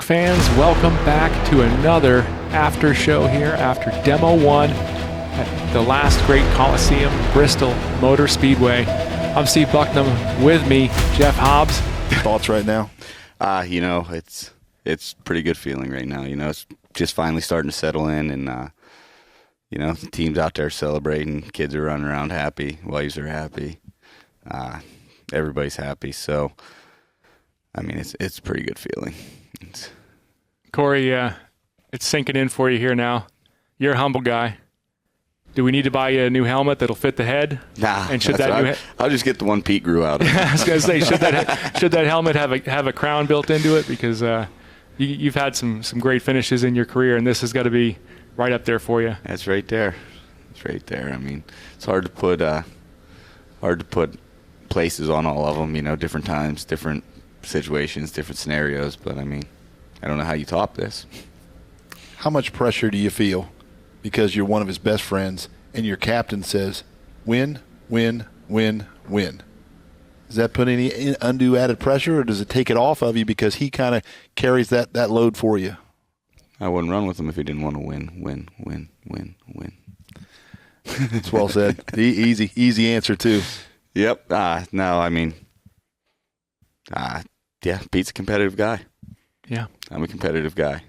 fans, welcome back to another after show here after Demo 1 at the Last Great Coliseum, Bristol Motor Speedway. I'm Steve Bucknam. With me, Jeff Hobbs. Thoughts right now? It's a pretty good feeling right now. It's just finally starting to settle in, and the team's out there celebrating. Kids are running around happy. Wives are happy. Everybody's happy. So, it's a pretty good feeling. Corey, it's sinking in for you here now. You're a humble guy. Do we need to buy you a new helmet that'll fit the head? Nah, and should that I'll just get the one Pete grew out of. I was going to say, should that helmet have a crown built into it? Because you've had some great finishes in your career, and this has got to be right up there for you. That's right there. It's right there. It's hard to put places on all of them. Different times, different situations, different scenarios. But I don't know how you top this. How much pressure do you feel because you're one of his best friends and your captain says, win, win, win, win? Does that put any undue added pressure, or does it take it off of you because he kind of carries that load for you? I wouldn't run with him if he didn't want to win. That's well said. Easy answer, too. Yep. Pete's a competitive guy. Yeah. I'm a competitive guy.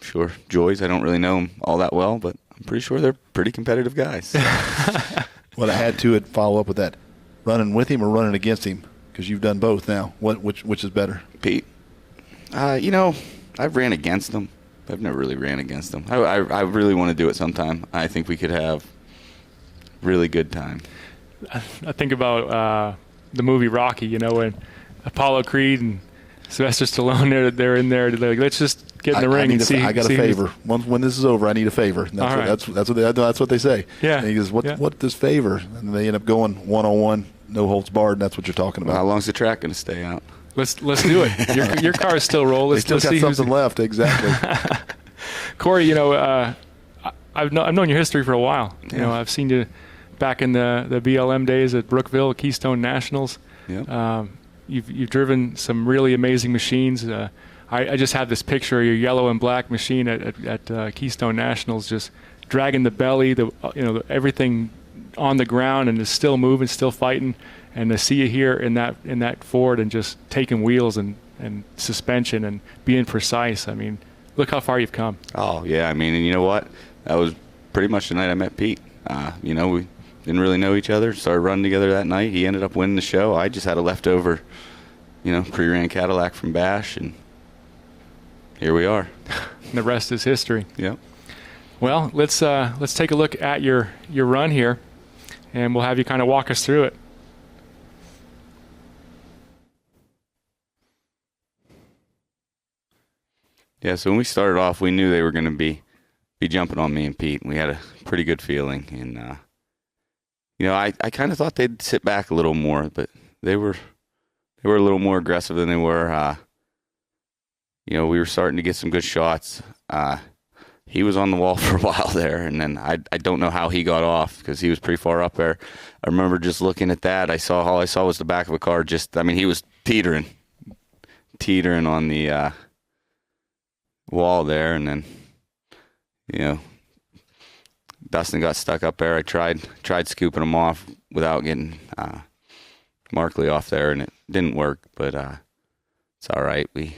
Sure. Joy's, I don't really know him all that well, but I'm pretty sure they're pretty competitive guys. Well, I had to follow up with that. Running with him or running against him? Because you've done both now. Which is better? Pete. I've ran against him. I've never really ran against him. I really want to do it sometime. I think we could have really good time. I think about the movie Rocky, when Apollo Creed and Sylvester Stallone, they're in there. They're like, let's just get in the ring and see. I got a favor. When this is over, I need a favor. That's what they say. Yeah. And he goes, what does favor? And they end up going one-on-one, no holds barred, and that's what you're talking about. How long's the track going to stay out? Let's do it. Your car is still rolling. They still got something left, exactly. Corey, I've known your history for a while. Yeah. I've seen you back in the BLM days at Brookville, Keystone Nationals. Yep. You've driven some really amazing machines. I just have this picture of your yellow and black machine at Keystone Nationals, just dragging the belly, everything on the ground, and is still moving, still fighting. And to see you here in that Ford and just taking wheels and suspension and being precise, look how far you've come. Oh, yeah. And you know what? That was pretty much the night I met Pete. We didn't really know each other. Started running together that night. He ended up winning the show. I just had a leftover, pre-ran Cadillac from Bash, and here we are. And the rest is history. Yep. Well, let's take a look at your run here, and we'll have you kind of walk us through it. Yeah, so when we started off, we knew they were going to be jumping on me and Pete. We had a pretty good feeling, and I kind of thought they'd sit back a little more, but they were a little more aggressive than they were. We were starting to get some good shots. He was on the wall for a while there, and then I don't know how he got off because he was pretty far up there. I remember just looking at that. All I saw was the back of a car. He was teetering on the wall there, and then Dustin got stuck up there. I tried scooping him off without getting Markley off there, and it didn't work, but it's all right. We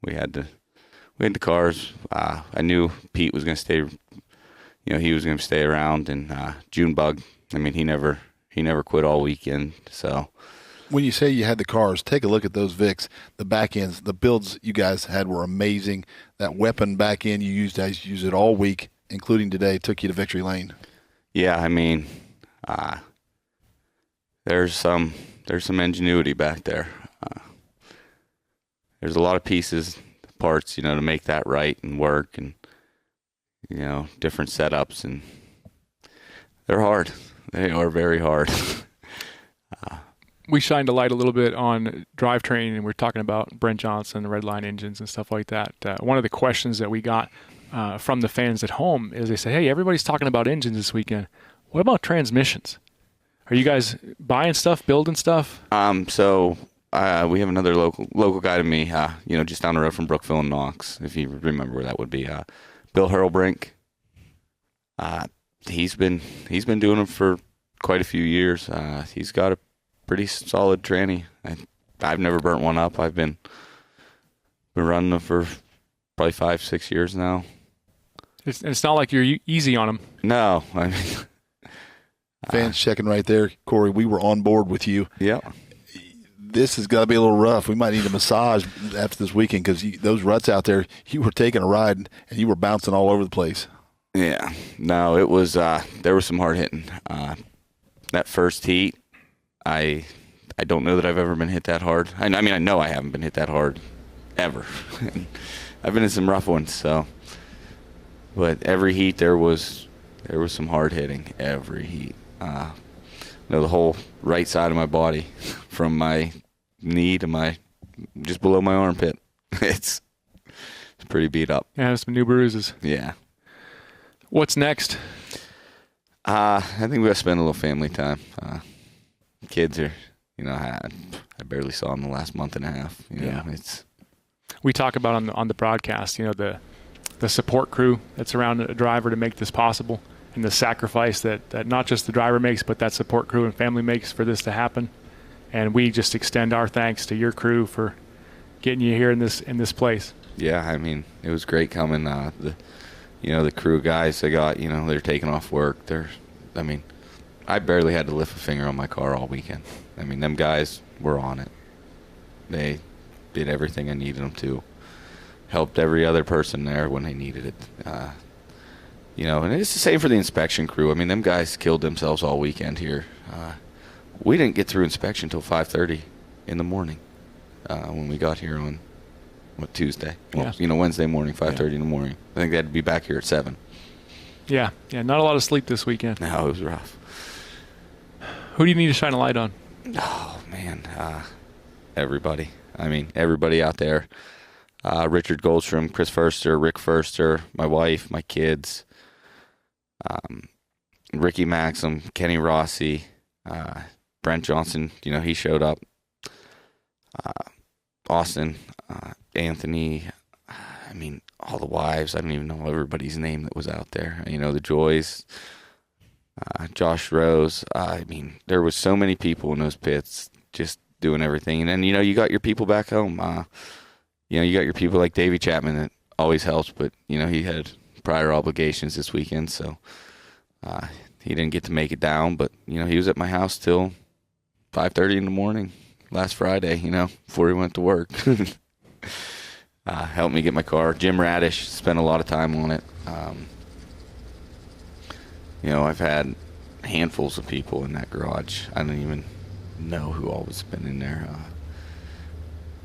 had the cars. I knew Pete was going to stay, he was going to stay around, and Junebug, he never quit all weekend, so. When you say you had the cars, take a look at those Vics, the back ends, the builds you guys had were amazing. That weapon back end you used it all week, including today, took you to victory lane. Yeah, there's some ingenuity back there. There's a lot of pieces, parts, to make that right and work, and different setups, and they're hard. They are very hard. We shined a light a little bit on drivetrain, and we're talking about Brent Johnson, the Redline engines, and stuff like that. One of the questions that we got from the fans at home is they say, hey, everybody's talking about engines this weekend. What about transmissions? Are you guys buying stuff, building stuff? So we have another local guy to me, just down the road from Brookville and Knox, if you remember where that would be. Bill Hurlbrink. He's been doing them for quite a few years. He's got a pretty solid tranny. I've never burnt one up. I've been running them for probably 5-6 years now. It's not like you're easy on them. No, I mean, fans checking right there, Corey. We were on board with you. Yeah. This has got to be a little rough. We might need a massage after this weekend because those ruts out there, you were taking a ride and you were bouncing all over the place. Yeah. No, it was. There was some hard hitting. That first heat, I don't know that I've ever been hit that hard. I mean, I know I haven't been hit that hard ever. I've been in some rough ones, so. But every heat there was some hard hitting. Every heat. The whole right side of my body, from my knee to just below my armpit, it's pretty beat up. Yeah, some new bruises. Yeah. What's next? I think we got to spend a little family time. Kids are, I barely saw them the last month and a half. We talk about on the broadcast, the support crew that's around a driver to make this possible, and the sacrifice that not just the driver makes, but that support crew and family makes for this to happen. And we just extend our thanks to your crew for getting you here in this place. Yeah, I mean, it was great coming. The crew guys, they're taking off work. I barely had to lift a finger on my car all weekend. I mean, them guys were on it. They did everything I needed them to. Helped every other person there when they needed it. And it's the same for the inspection crew. I mean, them guys killed themselves all weekend here. We didn't get through inspection until 5:30 in the morning when we got here on Tuesday. Well, Wednesday morning, 5:30 in the morning. I think they had to be back here at 7. Yeah, not a lot of sleep this weekend. No, it was rough. Who do you need to shine a light on? Oh, man. Everybody. I mean, everybody out there. Richard Goldstrom, Chris Furster, Rick Furster, my wife, my kids, Ricky Maxim, Kenny Rossi, Brent Johnson, he showed up. Austin, Anthony, I mean, all the wives. I don't even know everybody's name that was out there. The Joys, Josh Rose. I mean, there was so many people in those pits just doing everything. And then, you got your people back home. You got your people like Davey Chapman that always helps, but, he had prior obligations this weekend, so he didn't get to make it down. But, he was at my house till 5:30 in the morning last Friday, before he went to work. Helped me get my car. Jim Radish spent a lot of time on it. I've had handfuls of people in that garage. I don't even know who all has been in there.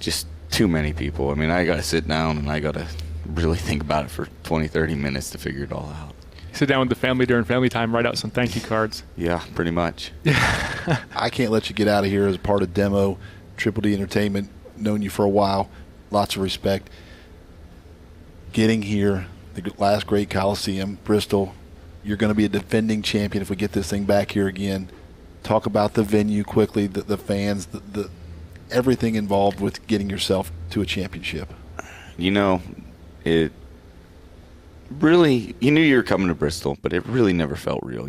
Just too many people. I mean, I got to sit down and I got to really think about it for 20, 30 minutes to figure it all out. Sit down with the family during family time, write out some thank you cards. Yeah, pretty much. I can't let you get out of here as a part of Demo, Triple D Entertainment, known you for a while, lots of respect. Getting here, the Last Great Coliseum, Bristol, you're going to be a defending champion if we get this thing back here again. Talk about the venue quickly, the fans, the everything involved with getting yourself to a championship. It really, you knew you were coming to Bristol, but it really never felt real,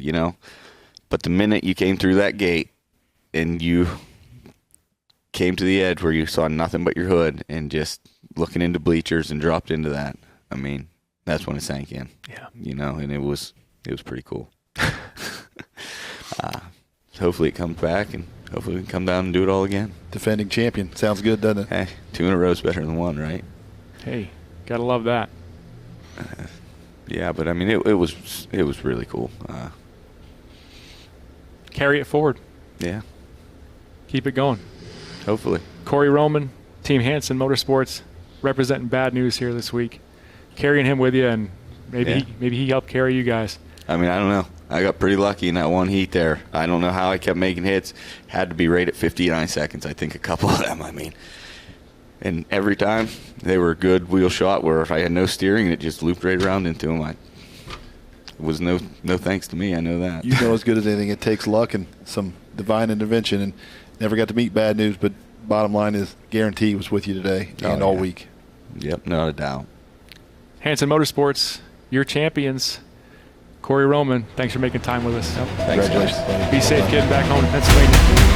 But the minute you came through that gate and you came to the edge where you saw nothing but your hood and just looking into bleachers and dropped into that, I mean, that's when it sank in. Yeah. And it was pretty cool. Hopefully it comes back, and hopefully we can come down and do it all again. Defending champion. Sounds good, doesn't it? Hey, 2 in a row is better than 1, right? Hey, gotta love that. Yeah, but I mean, it was really cool. Carry it forward. Yeah. Keep it going. Hopefully. Corey Roman, Team Hansen Motorsports, representing Bad News here this week. Carrying him with you, and maybe he helped carry you guys. I mean, I don't know. I got pretty lucky in that one heat there. I don't know how I kept making hits. Had to be right at 59 seconds, I think, a couple of them, I mean. And every time, they were a good wheel shot where if I had no steering and it just looped right around into them, it was no thanks to me. I know that. You know as good as anything, it takes luck and some divine intervention. And never got to meet Bad News, but bottom line is guarantee was with you today and all week. Yep, not a doubt. Hansen Motorsports, your champions. Corey Roman, thanks for making time with us. Congratulations, buddy. Be safe getting back home to Pennsylvania.